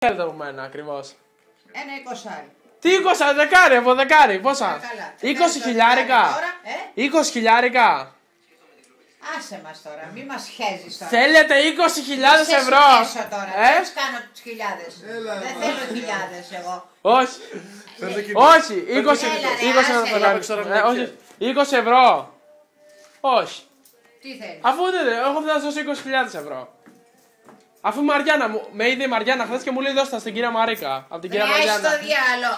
θέλετε από μένα ακριβώς? Ένα 20. Τι 20, δεκάρι, από δεκάρι, πόσα? 20 χιλιάρικα. 20 χιλιάρικα. Άσε μας τώρα, μη μας χέζεις τώρα. Θέλετε 20.000 ευρώ? Τώρα, δεν κάνω τις χιλιάδες. Δεν θέλω χιλιάδες εγώ. Όχι. Όχι, 20 ευρώ. Όχι. Τι θέλεις? Αφού δεν, εγώ θα σας δώσω 20.000 ευρώ. Αφού η Μαριάννα μου, με είδε η Μαριάννα χθες και μου λέει δώστα στην κυρία Μαρίκα. Από την κυρία Μαριάννα. Στο διάλο.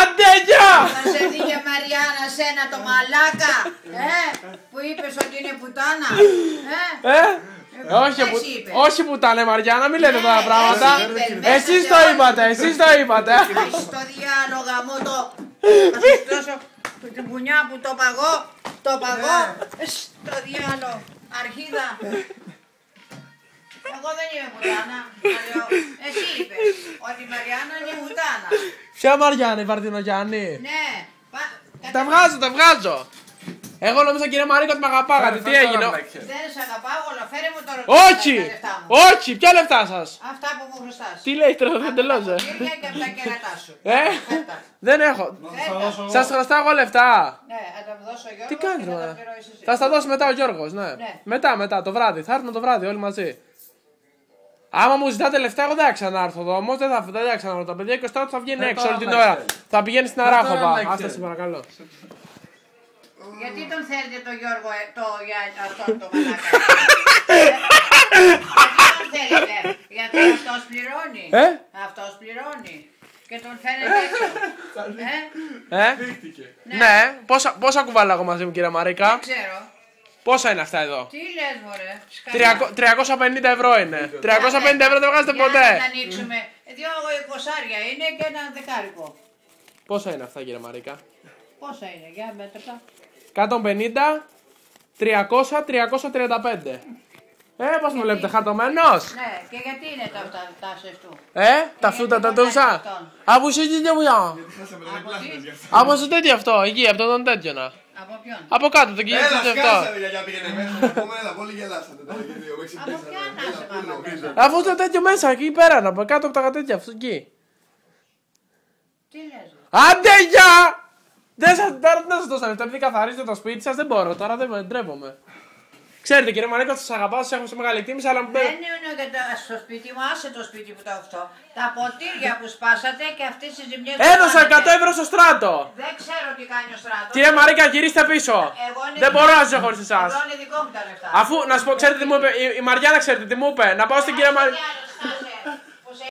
Άντε γεια! Θα σε δει και Μαριάννα σένα το μαλάκα. Που είπες ότι είναι πουτάνα. Όχι πουτάνα Μαριάννα, μην λέτε τώρα πράγματα. Εσείς το είπατε, εσείς το είπατε. Στο διάλο γαμό το. Θα σου δώσω την πουνιά που το παγώ. Το παγώ. Στο διάλο. Αρχίδα. Εγώ δεν είμαι πουτάνα. Εσύ είπες ότι η Μαριάννα είναι πουτάνα. Ποια Μαριάννα, η Βαρδινογιάννη? Ναι. Τα βγάζω, τα βγάζω. Εγώ νόμιζα κύριε Μαρίκο ότι με αγαπάγατε. Τι έγινε? Δεν σε αγαπάω, όλο φέρε μου τώρα. Όχι! Όχι! Ποια λεφτά σας? Αυτά που μου χρωστάς. Τι λέει τώρα, δεν τελώζε. Και από τα κερατά σου. Δεν έχω. Σας χρωστάω εγώ λεφτά. Ναι, θα τα δώσω ο Γιώργος. Τι κάνεις, θα στα δώσει μετά ο Γιώργος, ναι. Μετά το βράδυ. Θα έρθουμε το βράδυ όλοι μαζί. Άμα μου ζητάτε λεφτά, εγώ δεν θα ξανάρθω εδώ. Όμως δεν θα ξανάρθω. Τα παιδιά 20 θα βγαίνει έξω όλη την ώρα. Θα πηγαίνει στην Αράχοβα. Άστα σε παρακαλώ. Γιατί τον θέλετε τον Γιώργο, αυτόν το μαλάκα? Γιατί τον θέλετε? Γιατί αυτός πληρώνει. Αυτός πληρώνει. Και τον φέρετε έξω. Ναι. Πόσα κουβάλα έχω μαζί μου κύριε Μαρίκα? Δεν ξέρω. Πόσα είναι αυτά εδώ? Τι λες μωρέ? 350 ευρώ είναι. 350 ευρώ δεν βγάζετε ποτέ. Για να ανοίξουμε. 2 εικοσάρια είναι και ένα δεκάρικο. Πόσα είναι αυτά κύριε Μαρίκα? Πόσα είναι, για μέτρηκα. 150, 300, 335. Πώς μου βλέπετε, χαρτωμένος? Ναι, και γιατί είναι τα αυτού? Τα αυτού τα τατούσα. Από σου τι δουλειά? Από σου τέτοιο αυτό, εκεί, από τον τέτοιο να. Από ποιον? Από κάτω, το κυρίω αυτό. Για πήγαινε μέσα, πολύ γελάσατε τώρα. Από ποιον να σε αφού το τέτοιο μέσα, εκεί πέρα, από κάτω από τα τέτοια, αυτό εκεί. Τι λες? Άντε γεια! Δεν σας δώσω λεφτά, επειδή καθαρίζετε το σπίτι σας, δεν μπορώ, τώρα δεν ντρέπομαι. Ξέρετε κύριε Μαρίκο, σας αγαπάω, σας έχω σε μεγάλη εκτίμηση, αλλά μου δεν είναι στο σπίτι μου, άσε το σπίτι που το αυτό. Τα ποτήρια που σπάσατε και αυτές τις ζημιές. Έδωσα 100 ευρώ στο στράτο. Δεν ξέρω τι κάνει ο στράτος. Κύριε Μαρίκα, γυρίστε πίσω. Δεν μπορώ να ζω χωρίς εσάς. Εγώ είναι δικό μου τα λεφτά. Αφού, να σου πω, ξέρετε τι μου είπε, η Μαριάννα ξέρετε τι μου είπε, να πάω στην κυρία Μαρίκα.